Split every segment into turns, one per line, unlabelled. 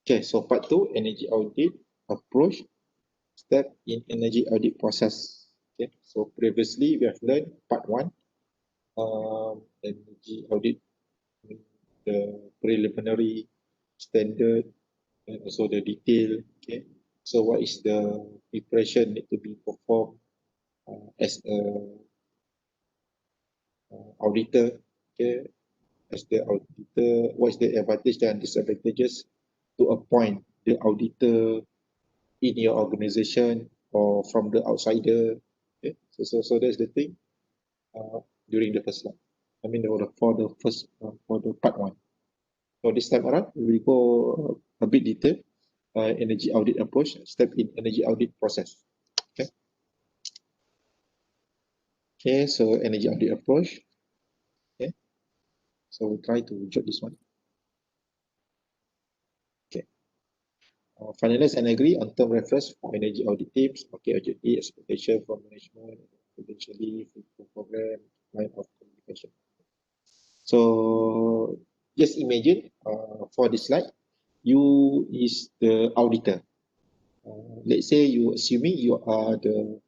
Okay, so part 2, energy audit approach, step in energy audit process. Okay, so previously we have learned part 1, energy audit, the preliminary, standard, and also the detail. Okay, so what is the preparation need to be performed as a auditor? Okay, as the auditor, what is the advantage and disadvantages to appoint the auditor in your organization or from the outsider? Okay, so that's the thing during the first slide. I mean, for the first for the part 1. So this time around, we will go a bit detailed. Energy audit approach, step in energy audit process. Okay. Okay, so energy audit approach. Okay. So we'll try to jot this one. Okay. Finalize and agree on term reference for energy audit teams. Okay, objective, expectation from management, potentially program, line of communication. So just imagine for this slide, you is the auditor. Let's say you assuming you are the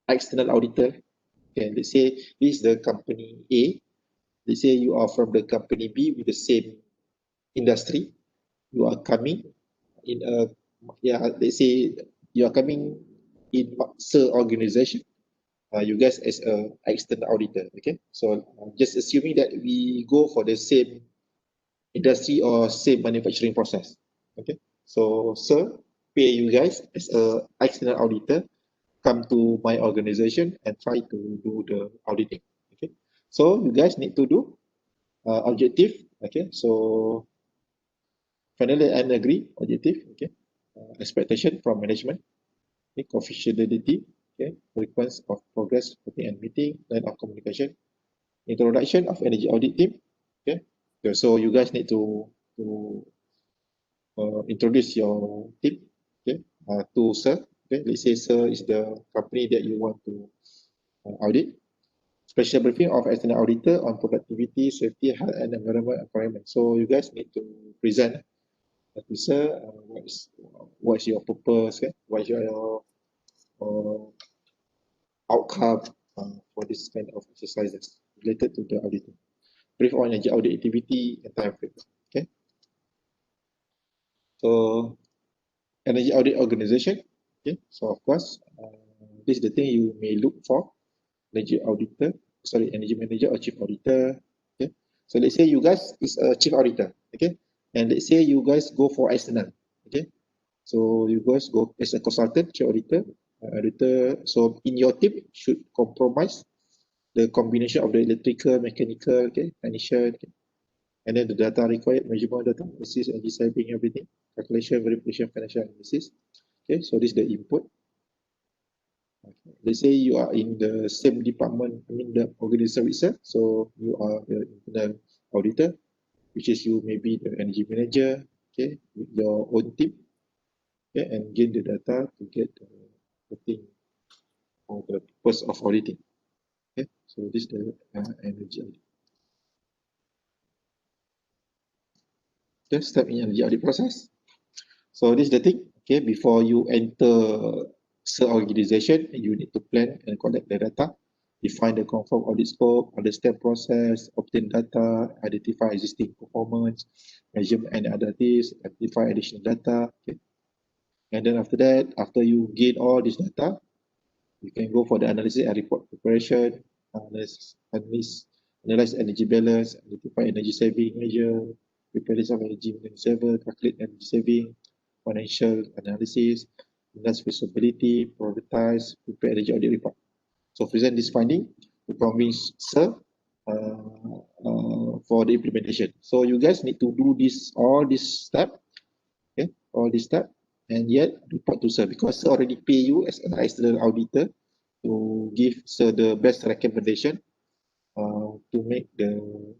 external auditor. Okay, let's say this is the company A. Let's say you are from the company B with the same industry. You are coming in a, yeah, let's say you are coming in Sir organization. You guys as a external auditor. Okay, so just assuming that we go for the same industry or same manufacturing process. Okay, so Sir pay you guys as a external auditor, come to my organization and try to do the auditing. Okay, so you guys need to do objective. Okay, so finally and agree objective. Okay, expectation from management. Okay, confidentiality. Okay, frequency of progress, okay, and meeting, line of communication, introduction of energy audit team. Okay, so you guys need to introduce your team. Okay, to Sir. Okay, let's say Sir is the company that you want to audit. Special briefing of external auditor on productivity, safety, health and environment. So you guys need to present to Sir what is your purpose, okay? What is your outcome for this kind of exercises related to the auditing. Brief on energy audit activity and time frame. Okay. So energy audit organization. Okay. So of course, this is the thing you may look for. Energy auditor, sorry, energy manager or chief auditor. Okay. So let's say you guys is a chief auditor. Okay. And let's say you guys go for external. Okay. So you guys go as a consultant, chief auditor. So in your team should compromise the combination of the electrical, mechanical, okay, technician, okay, and then the data required, measurement, data analysis, and deciding everything, calculation, verification, financial analysis. Okay, so this is the input. Okay. Let's say you are in the same department, I mean the organization itself. So you are the internal auditor, which is you may be the energy manager, okay, with your own team, okay, and gain the data to get the thing or the purpose of auditing. Okay, so this is the energy audit. Okay, step in energy audit process. So this is the thing. Okay, before you enter the organization, you need to plan and collect the data, define the confirm audit scope, understand process, obtain data, identify existing performance, measurement and other things, identify additional data. Okay, and then after that, after you gain all this data, you can go for the analysis and report preparation, analyze energy balance, identify energy saving measure, prepare list of energy saver, calculate energy saving, financial analysis, analyze feasibility, prioritize, prepare energy audit report. So present this finding to convince Sir for the implementation. So you guys need to do this all this step, okay, all this step, and yet report to Sir because Sir already pay you as an external auditor to give Sir the best recommendation to make the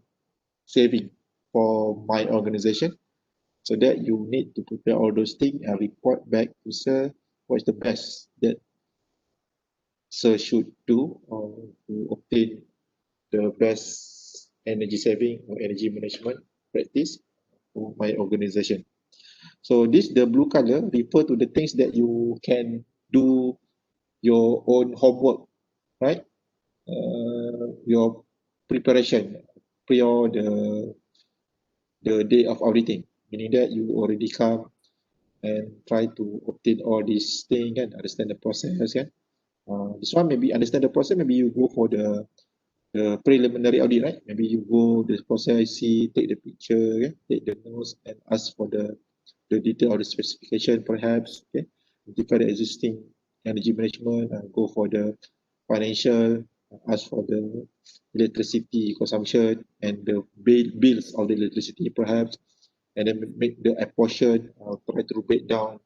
saving for my organization. So that you need to prepare all those things and report back to Sir what is the best that Sir should do to obtain the best energy saving or energy management practice for my organization. So this, the blue color, refer to the things that you can do your own homework, right? Your preparation prior the day of auditing, meaning that you already come and try to obtain all these things and understand the process, kan? This one maybe understand the process, maybe you go for the preliminary audit, right? Maybe you go the process, see, take the picture, yeah? Take the notes and ask for the detail of the specification perhaps, okay? Identify the existing energy management, go for the financial, ask for the electricity consumption and the bills of the electricity perhaps, and then make the apportion, try to break down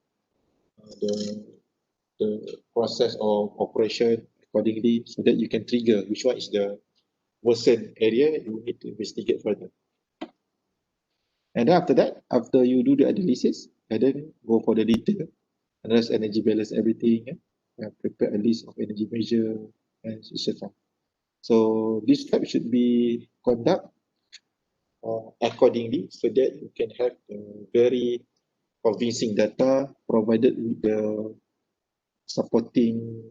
the process of operation accordingly so that you can trigger which one is the worsen area you need to investigate further. And then after that, after you do the analysis, and then go for the detail, analyze energy balance, everything, and prepare a list of energy measure, and etc. So this step should be conducted accordingly so that you can have a very convincing data provided with the supporting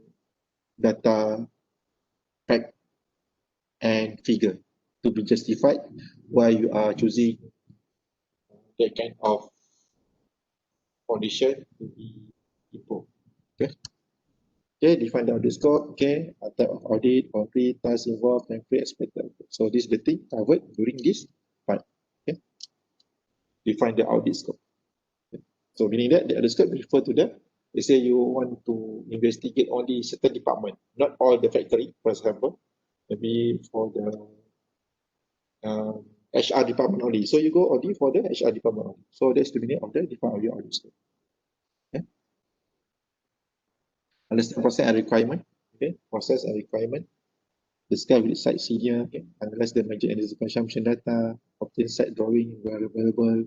data, fact, and figure to be justified why you are choosing that kind of condition to be improved. Okay. Okay, define the audit scope. Okay, type of audit, concrete, tasks involved, and pre-expected. So this is the thing covered during this part. Okay, define the audit scope. Okay. So meaning that the audit scope refer to the, they say you want to investigate only certain department, not all the factory, for example, maybe for the HR department only. So you go audit for the HR department only. So that's the meaning of the define your audit scope. Okay. Understand process and requirement. Okay, process and requirement. Discuss with site senior, okay, analyze the major energy consumption data, obtain site drawing where available,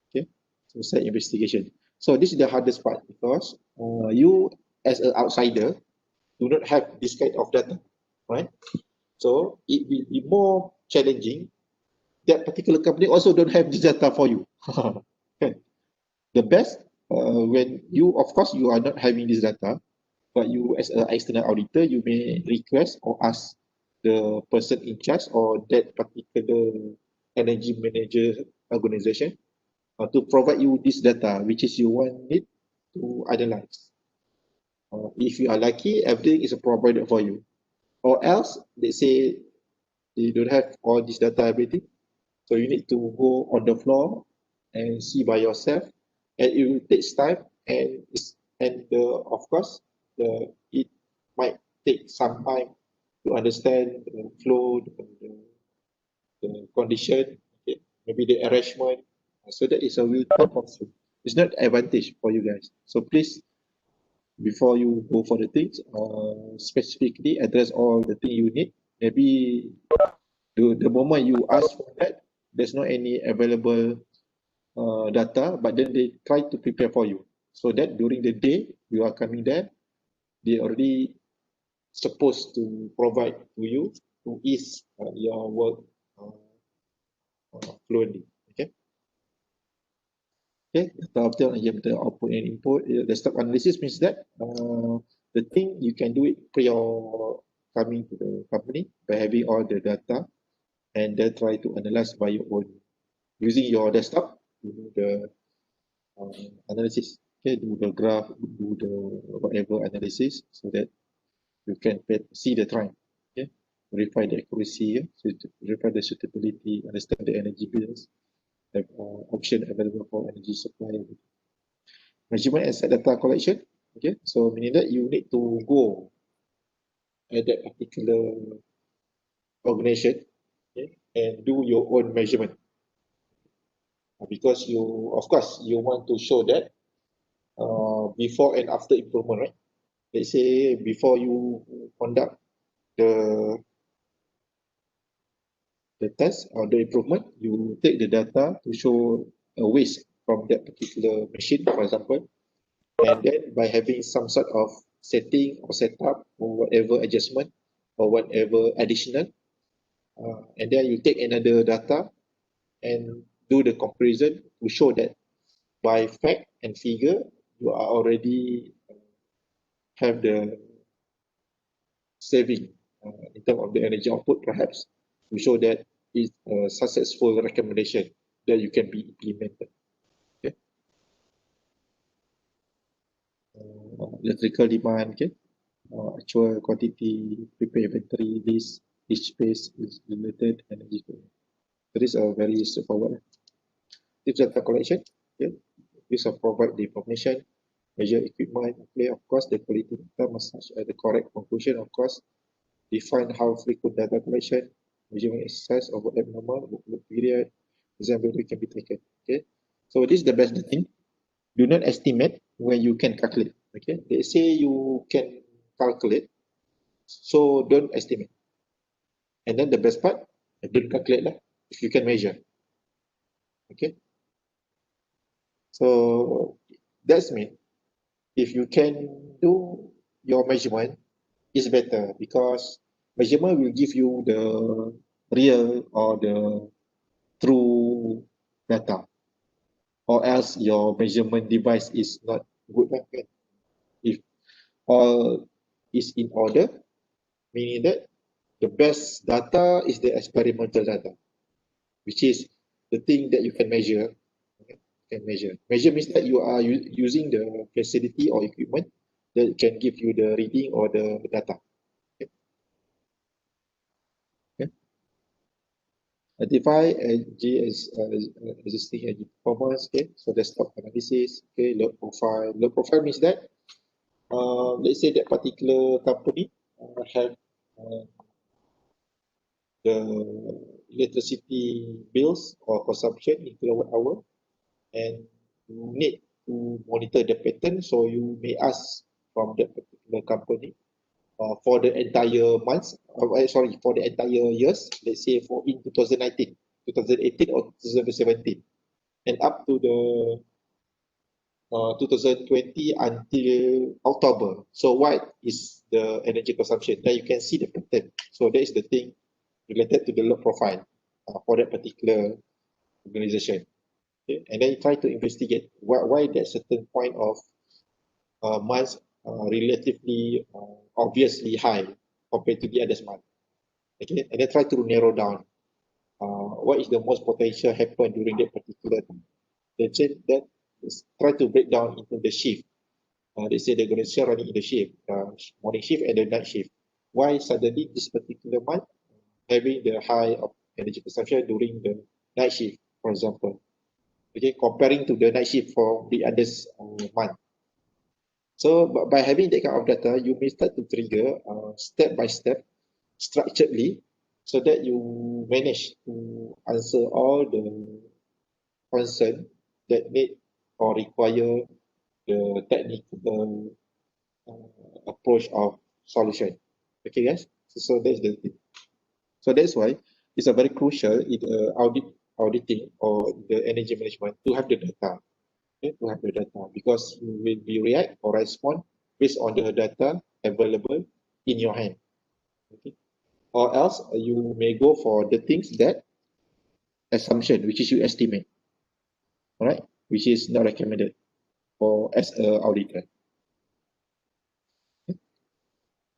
okay, so site investigation. So this is the hardest part because you as an outsider do not have this kind of data, right? So it will be more challenging. That particular company also don't have this data for you. Okay. The best when you, of course, you are not having this data, but you as an external auditor, you may request or ask the person in charge or that particular energy manager organization to provide you this data, which is you want it to analyze. If you are lucky, everything is provided for you. Or else, they say they don't have all this data, everything. So you need to go on the floor and see by yourself, and it will take time, and of course it might take some time to understand the flow, the condition, okay, maybe the arrangement. So that is a real time also. It's not advantage for you guys. So please, before you go for the things, specifically address all the thing you need. Maybe the moment you ask for that, there's not any available data, but then they try to prepare for you. So that during the day you are coming there, they already supposed to provide to you to ease your work fluently. Okay. Okay. After the output and input, the stock analysis means that the thing you can do it prior coming to the company by having all the data and then try to analyze by your own using your desktop to do the analysis. Okay, do the graph, do the whatever analysis so that you can see the trend. Okay, verify the accuracy, verify the suitability, understand the energy bills, have option available for energy supply. Measurement and set data collection. Okay, so meaning that you need to go at that particular organization, okay, and do your own measurement because you, of course, you want to show that before and after improvement, right? Let's say before you conduct the test or the improvement, you take the data to show a waste from that particular machine, for example, and then by having some sort of setting or setup or whatever adjustment or whatever additional, and then you take another data and do the comparison to show that by fact and figure, you are already have the saving in terms of the energy output, perhaps, to show that it's a successful recommendation that you can be implemented. Okay. Electrical demand, okay. Actual quantity, prepare inventory, list, each space is related energy. So this is a very straightforward. Tips data collection, okay. Use of provide the information, measure equipment, okay. Of course, the quality data must match the correct conclusion, of course. Define how frequent data collection, measurement exercise, overlap normal, workload period, exam value can be taken. Okay. So this is the best thing. Do not estimate when you can calculate. Okay. They say you can calculate, so don't estimate. And then the best part, don't calculate lah, if you can measure. Okay. So that's mean if you can do your measurement, it's better because measurement will give you the real or the true data, or else your measurement device is not good. If all is in order, meaning that the best data is the experimental data, which is the thing that you can measure. Can measure. Measure means that you are using the facility or equipment that can give you the reading or the data. Okay. Okay. Identify energy as existing energy performance. Okay, so desktop analysis. Okay, load profile. Load profile means that let's say that particular company have uh, the electricity bills or consumption in kilowatt hour, and you need to monitor the pattern. So you may ask from that particular company for the entire months, sorry, for the entire years, let's say for in 2019, 2018 or 2017, and up to the 2020 until October. So what is the energy consumption? Then you can see the pattern. So that is the thing related to the load profile for that particular organization. Okay? And then you try to investigate why that certain point of months relatively obviously high compared to the others month. Okay, and then try to narrow down what is the most potential happen during that particular time. They say that is try to break down into the shift. They say they're going to share running in the shift, morning shift and the night shift. Why suddenly this particular month having the high of energy consumption during the night shift, for example? Okay, comparing to the night shift for the others month. So by having that kind of data, you may start to trigger step by step, structuredly, so that you manage to answer all the concern that need or require the technical approach of solution. Okay, guys. So that's the thing. So that's why it's a very crucial in auditing or the energy management to have the data. Okay, to have the data, because you will be react or respond based on the data available in your hand. Okay, or else you may go for the things that assumption, which is you estimate, all right, which is not recommended for as a auditor.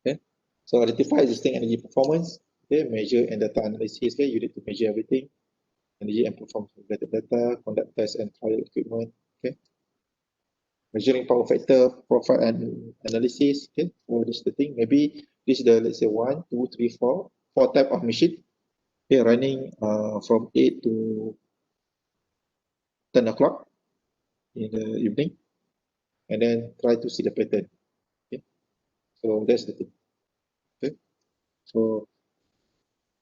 Okay, so identify existing energy performance. Okay, measure and data analysis. Okay, you need to measure everything, energy and performance related data, conduct tests and trial equipment. Okay, measuring power factor, profile and analysis. Okay, so this is the thing. Maybe this is the, let's say, 1, 2, 3, 4 type of machine. Okay, running from 8 to 10 o'clock in the evening, and then try to see the pattern. Okay, so that's the thing. Okay, so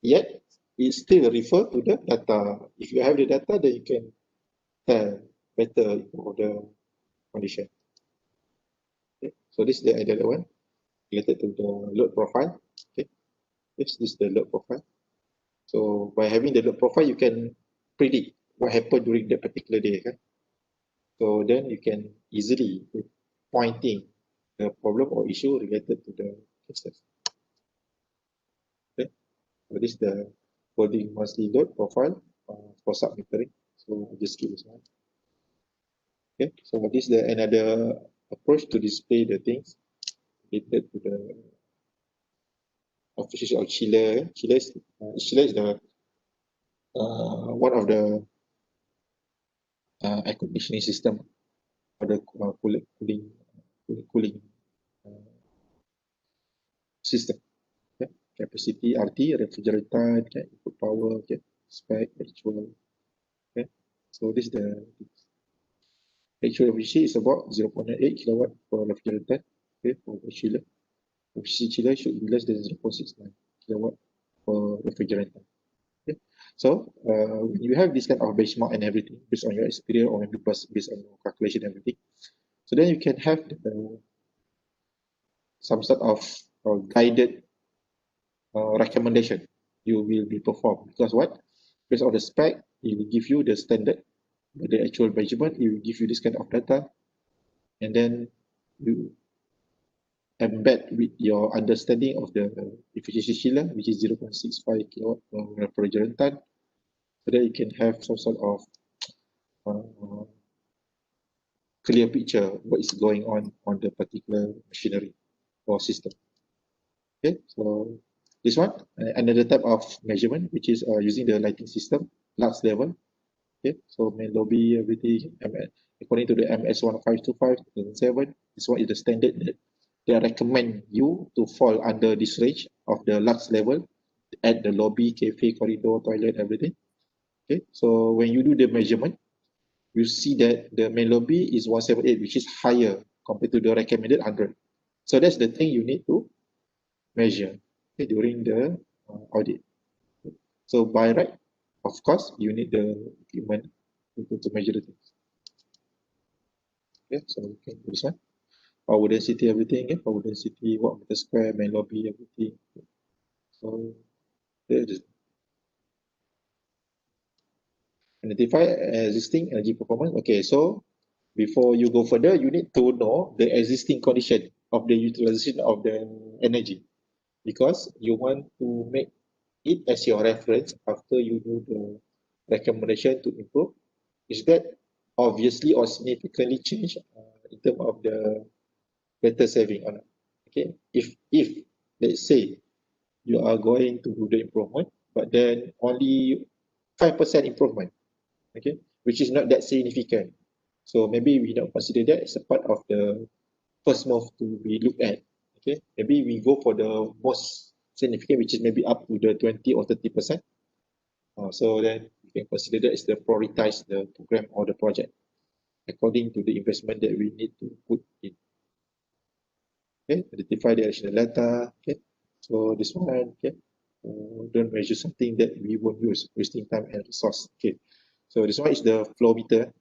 yet it still refer to the data. If you have the data, then you can tell better of the condition. Okay, so this is the other one related to the load profile. Okay, this is the load profile. So by having the load profile, you can predict what happened during that particular day. Okay? So then you can easily pointing the problem or issue related to the cases. Okay, so this is the coding monthly load profile for submetering. So So I'll just skip this one. Okay, so this is the another approach to display the things related to the officials of chiller. Chiller is the one of the air conditioning system or the cooling system. Okay. Capacity, RT, refrigerant, okay, input power, okay, spec, actual. Okay. So this is the actual efficiency is about 0.98 kilowatt for refrigerant. Okay, for the chiller. Efficiency chiller should be less than 0.69 kilowatt for refrigerant. Okay. So when you have this kind of benchmark and everything based on your experience or maybe based on your calculation and everything, so then you can have some sort of guided recommendation you will be performed because what based on the spec it will give you the standard the actual measurement it will give you this kind of data and then you embed with your understanding of the efficiency chiller which is 0.65 kilowatt per refrigerant ton so that you can have some sort of clear picture what is going on the particular machinery or system. Okay, so this one another type of measurement which is using the lighting system lux level. Okay, so main lobby everything according to the MS 1525 2007. This one is the standard that they recommend you to fall under this range of the lux level at the lobby, cafe, corridor, toilet, everything. Okay, so when you do the measurement, you see that the main lobby is 178, which is higher compared to the recommended 100. So that's the thing you need to measure okay, during the audit. So by right, of course, you need the equipment to measure the things. Okay, so we can do this one. Power density, everything. Yeah? Power density, watt meter square, main lobby, everything. So there it is. Identify existing energy performance. Okay, so before you go further, you need to know the existing condition of the utilization of the energy because you want to make it as your reference after you do the recommendation to improve. Is that obviously or significantly change in terms of the better saving or not? Okay, if let's say you are going to do the improvement, but then only 5% improvement, okay, which is not that significant. So maybe we don't consider that as a part of the first move to be looked at. Okay, maybe we go for the most significant, which is maybe up to the 20 or 30%. So then we can consider that as the prioritize the program or the project according to the investment that we need to put in. Okay, identify the additional data. Okay, so this one, okay, don't measure something that we won't use, wasting time and resource. Okay, so this one is the flow meter,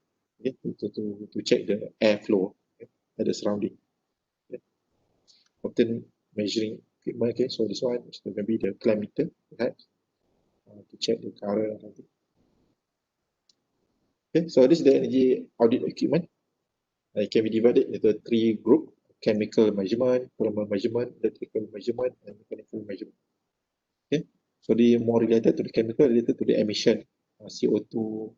okay, to check the airflow okay, at the surrounding. Okay. Often measuring equipment. Okay, so this one is maybe the climb meter, perhaps, to check the current or something. Okay, so this is the energy audit equipment. It can be divided into three groups: chemical measurement, thermal measurement, electrical measurement, and mechanical measurement. Okay, so the more related to the chemical, related to the emission, CO2,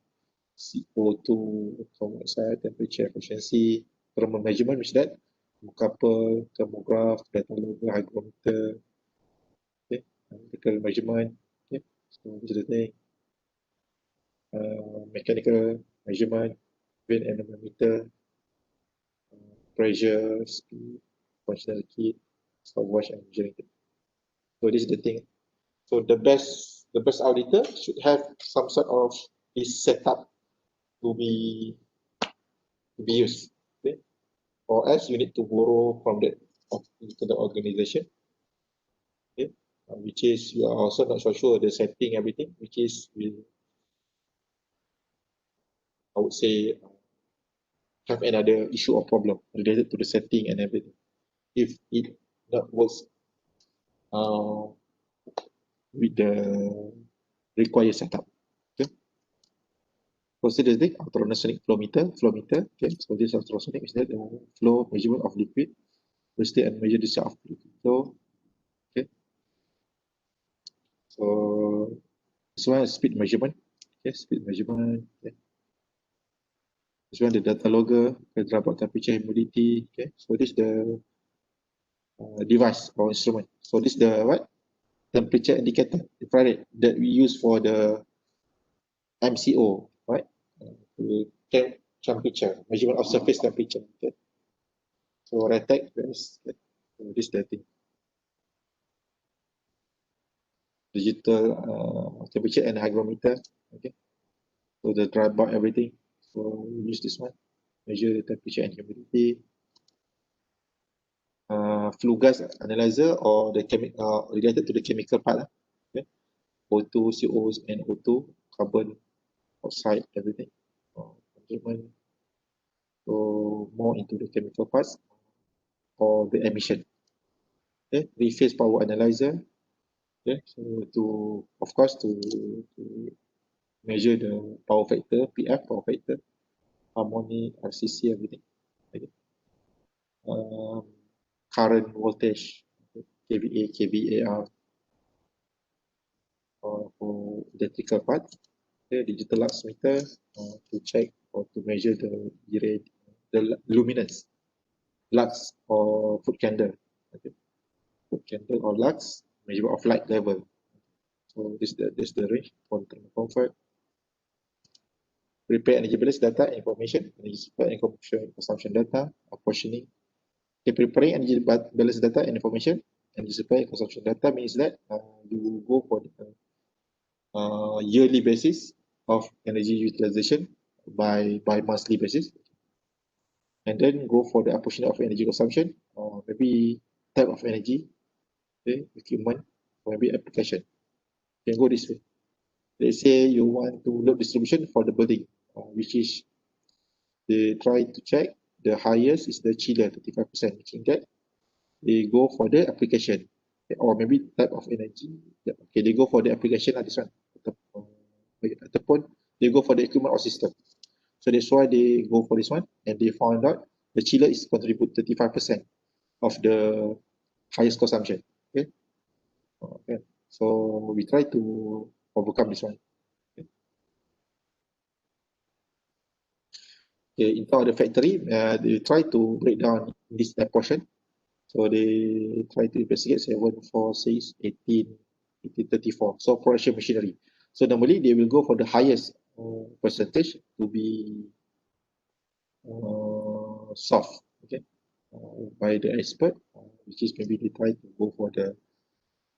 CO2 from outside, temperature, efficiency, thermal measurement, which is that thermocouple, thermograph, data logger, hygrometer, okay, electrical measurement, okay, so this is the thing. Mechanical measurement, vein anemometer, pressure, speed, functional kit, stopwatch, and measuring tape. So this is the thing. So the best auditor should have some sort of this setup to be used. Okay? Or else you need to borrow from that into the organization. Okay? Which is you are also not so sure the setting everything, which is will I would say have another issue or problem related to the setting and everything. If it not works uh, with the required setup. Okay. Consider the ultrasonic flow meter. Okay, so this ultrasonic is that the flow measurement of liquid, state and measure the size of liquid. So, okay, so this one is speed measurement. Okay, speed measurement. Okay. This one, the data logger, the dropbox temperature humidity. Okay, so this is the device or instrument. So this is the what? Temperature indicator, infrared, that we use for the MCO, right? Temperature, measurement of surface temperature. Okay. So RETEC, this is the thing. Digital temperature and hygrometer. Okay. So the dry bulb, everything. So we use this one. Measure the temperature and humidity. Flue gas analyzer or the related to the chemical part. Okay. O2, CO, and O2, carbon oxide, everything. Measurement. So more into the chemical parts or the emission. Okay. Three-phase power analyzer. Okay. So of course, to measure the power factor, PF, power factor, harmonic, RCC, everything. Okay. Um, Current voltage, okay. kVA, kVAR, for electrical part. Okay. Digital lux meter to check or to measure the luminance, lux or foot candle. Okay. Foot candle or lux, measurement of light level. So this is the range for thermal comfort. Prepare energy balance data and information, energy supply and consumption data, apportioning. Okay, preparing energy balance data and information, energy supply and consumption data means that you go for the yearly basis of energy utilization by monthly basis, and then go for the apportioning of energy consumption, or maybe type of energy, okay, equipment, or maybe application. You can go this way. Let's say you want to load distribution for the building, which is they try to check the highest is the chiller, 35%, making that they go for the application, okay, or maybe type of energy. Yeah, okay, they go for the application this one. Ataupun they go for the equipment or system. So that's why they go for this one, and they found out the chiller is contribute 35% of the highest consumption. Okay. Okay. So we try to overcome this one. Okay, in terms of the factory, they try to break down this portion. So they try to investigate 7, 4, 6, 18, 18, 34. So production machinery. So normally they will go for the highest percentage to be soft, okay, by the expert, which is maybe they try to go for the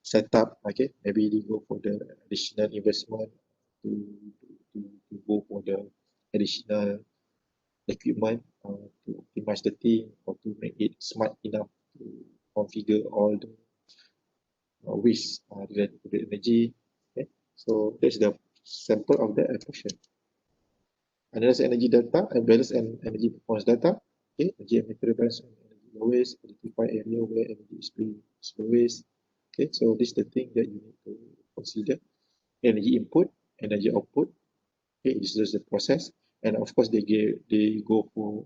setup, okay, maybe they go for the additional investment to, to go for the additional equipment to optimize the thing or to make it smart enough to configure all the waste related to the energy. Okay, so that's the sample of the application. Analyze energy data and balance and energy performance data. Okay, energy and material balance and energy waste, identify area where energy is being waste. Okay, so this is the thing that you need to consider. Energy input, energy output. Okay, this is the process, and of course they go for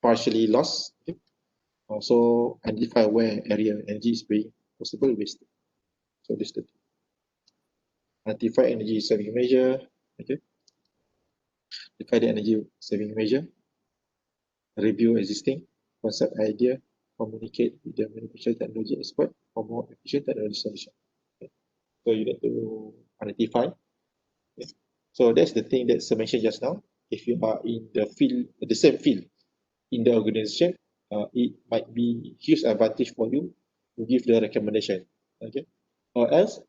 partially loss. Okay, also identify where area energy is being possible wasted. So this is the thing. Identify energy saving measure. Okay, identify the energy saving measure. Review existing concept idea, communicate with the manufacturing technology expert for more efficient technology solution. Okay. So you need to identify. Okay. So that's the thing that's mentioned just now. If you are in the field, the same field in the organization, it might be huge advantage for you to give the recommendation. Okay. Or else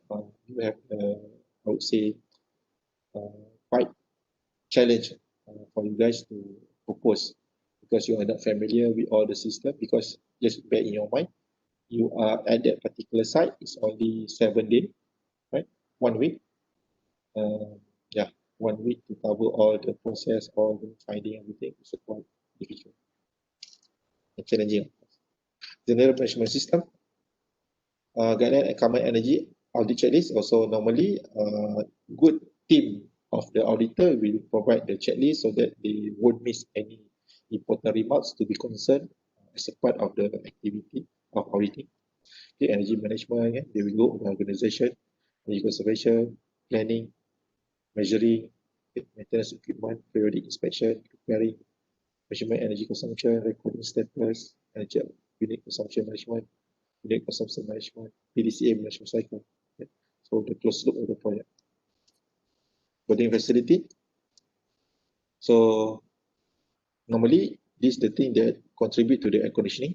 you have, I would say, quite challenge for you guys to propose because you are not familiar with all the system, because just bear in your mind you are at that particular site, it's only 7 days, right? 1 week. Yeah, 1 week to cover all the process, all the finding, everything. It's quite difficult and challenging. General management system, guideline and common energy audit checklist. Also normally good team of the auditor will provide the checklist so that they won't miss any important remarks to be concerned as a part of the activity of auditing. Okay, energy management, yeah, they will go on the organization, energy conservation, planning, measuring, Okay, maintenance equipment, periodic inspection, preparing, measurement energy consumption, recording status, energy unit consumption management, unit consumption management, PDCA management cycle. Okay. So the closed loop of the project. Coding facility. So normally this is the thing that contribute to the air conditioning,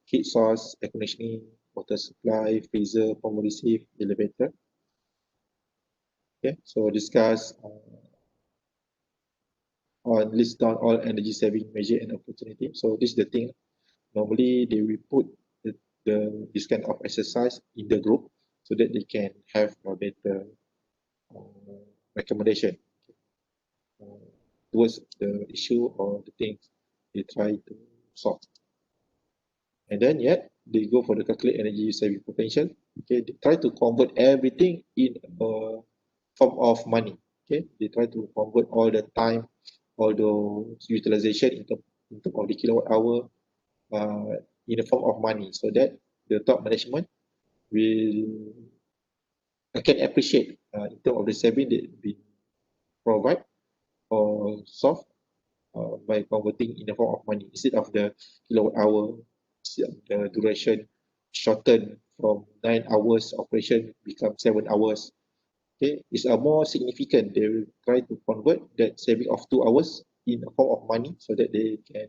heat source, air conditioning, water supply, freezer, power receive, elevator. Okay, so discuss or list down all energy saving measure and opportunity. So this is the thing. Normally they will put this kind of exercise in the group so that they can have a better recommendation towards the issue or the things they try to solve. And then yet they go for the calculate energy saving potential. Okay, they try to convert everything in a form of money. Okay, they try to convert all the time, all the utilization in term of the kilowatt hour in the form of money, so that the top management will can appreciate in terms of the saving that we provide or solve by converting in the form of money instead of the kilowatt hour, the duration shortened from 9 hours operation become 7 hours. Okay, it's a more significant. They will try to convert that saving of 2 hours in a form of money so that they can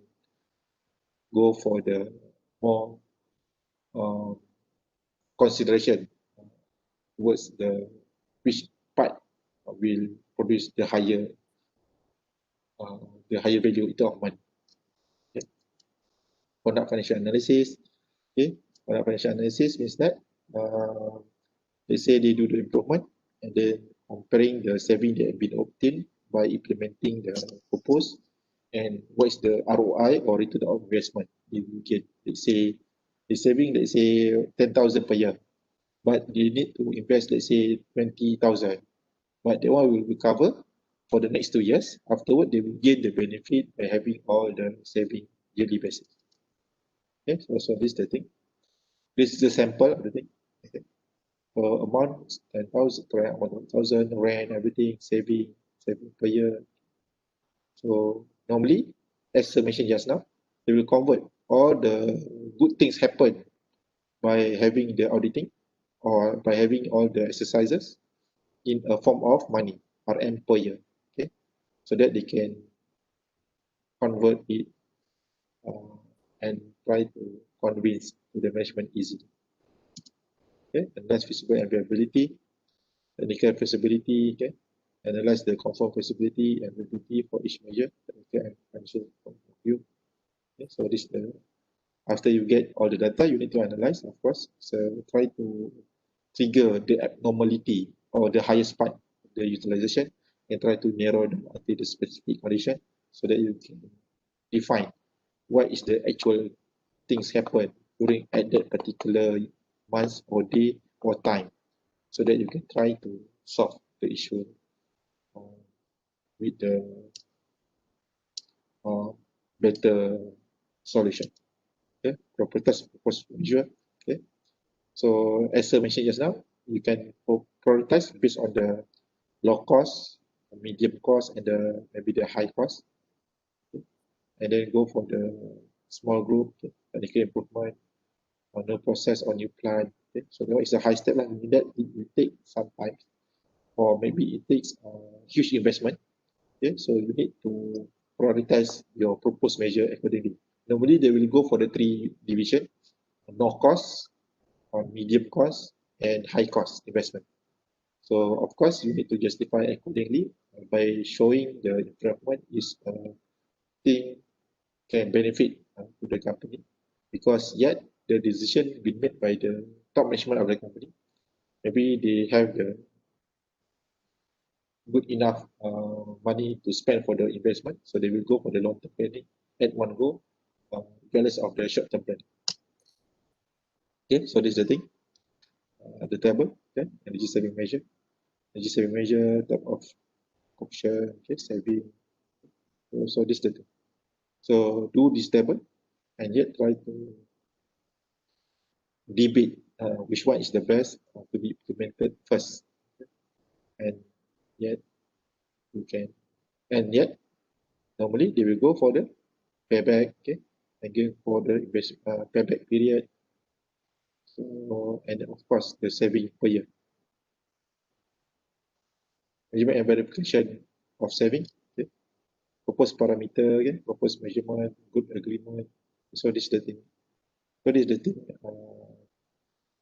go for the more uh, consideration towards the which part will produce uh, the higher value in terms of money. Okay. Conduct financial analysis. Okay, conduct financial analysis means that they say they do the improvement and then comparing the saving that have been obtained by implementing the proposed and what is the ROI or return on investment. If you get, let's say, the saving, let's say 10,000 per year, but they need to invest, let's say 20,000, but that one will recover for the next 2 years. Afterward, they will gain the benefit by having all the saving yearly basis. Okay, so this is the thing. This is a sample of the thing. Okay. For amount 10,000, correct, 1,000, rent, everything, saving per year. So normally, as I mentioned just now, they will convert all the good things happen by having the auditing or by having all the exercises in a form of money, RM per year. Okay, so that they can convert it uh, and try to convince to the management easily. Okay, and that's feasible and viability, technical feasibility. Okay, analyze the conform feasibility and viability for each measure, technical and financial point of view. Okay, so this the after you get all the data, you need to analyze, of course. So try to trigger the abnormality or the highest part of the utilization and try to narrow down until the specific condition so that you can define what is the actual things happen during at that particular month or day or time so that you can try to solve the issue uh, with the uh, better solution. Okay, properties proposed measure. Okay, so as I mentioned just now, you can prioritize based on the low cost, medium cost, and the maybe the high cost, okay? And then go for the small group, okay? Technical improvement, or no process or new plant. Okay? So that is a high step. Like that it will take some time, or maybe it takes huge investment. Okay, so you need to prioritize your proposed measure accordingly. Normally, they will go for the three division: no cost, medium cost, and high cost investment. So of course, you need to justify accordingly by showing the improvement is a thing can benefit to the company because yet the decision been made by the top management of the company. Maybe they have the good enough money to spend for the investment, so they will go for the long-term planning at one go, regardless of the short-term planning. Okay, so this is the thing, the table, okay, energy saving measure. Energy saving measure, type of option, okay, saving. So this is the thing. So do this table and yet try to debate which one is the best to be implemented first. And yet you can, and yet normally they will go for the payback, okay, and go for the payback period. So, and of course the saving per year. Measurement and verification of saving, okay. Proposed parameter, okay, proposed measurement, good agreement. So this is the thing. So this is the thing.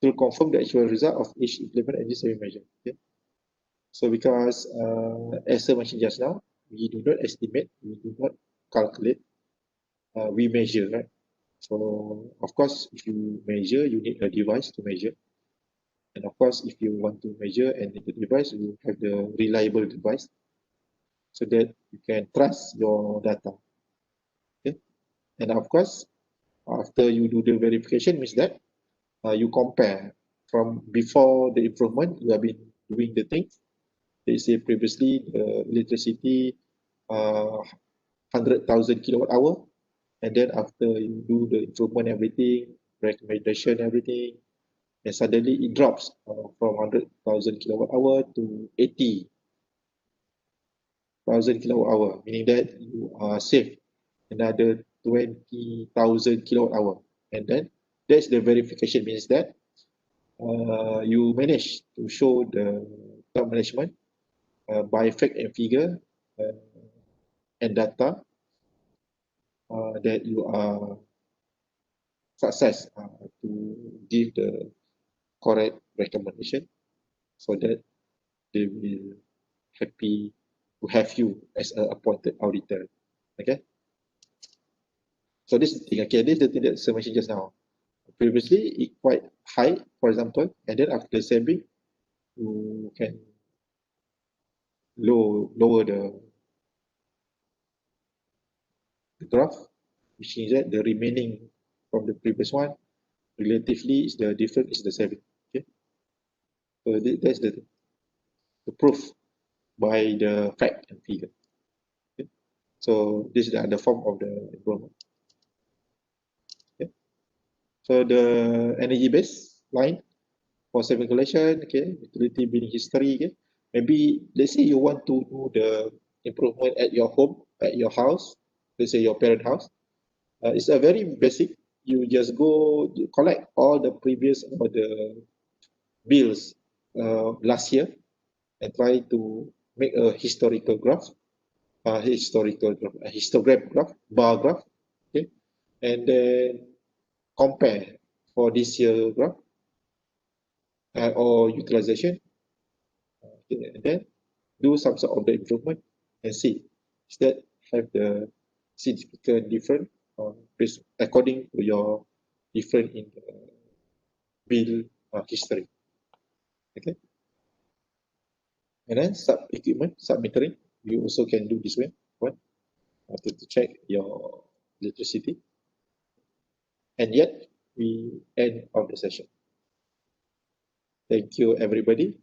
To confirm the actual result of each implement energy saving measure. Okay. So because as I mentioned just now, we do not estimate, we do not calculate, we measure, right? So of course, if you measure, you need a device to measure. And of course, if you want to measure and need the device, you have the reliable device so that you can trust your data. Okay. And of course, after you do the verification, means that you compare from before the improvement, you have been doing the things. They say previously the electricity 100,000 kilowatt hour, and then after you do the improvement, everything, recommendation, everything, and suddenly it drops from 100,000 kilowatt hour to 80,000 kilowatt hour, meaning that you are safe another 20,000 kilowatt hour. And then that's the verification, means that you manage to show the top management by fact and figure uh, and data that you are success to give the correct recommendation so that they will happy to have you as an appointed auditor. Okay. So this is the thing. Okay, this is the thing that I mentioned just now. Previously, it quite high, for example, and then after saving, you can lower the graph, which means that the remaining from the previous one relatively is the difference is the saving. Okay, so that's the proof by the fact and figure. Okay? So this is the form of the improvement. Okay? So the energy base line for saving calculation, okay, utility billing history, okay. Maybe let's say you want to do the improvement at your home, at your house, let's say your parent house. It's a very basic. You just go you collect all the previous or the bills last year and try to make a historical graph, a histogram graph, bar graph, okay, and then compare for this year graph or utilization, okay, and then do some sort of the improvement and see is that have the significant difference according to your different in the bill history. Okay, and then sub equipment submetering, you also can do this way. What? To check your electricity. And yet we end of the session. Thank you, everybody.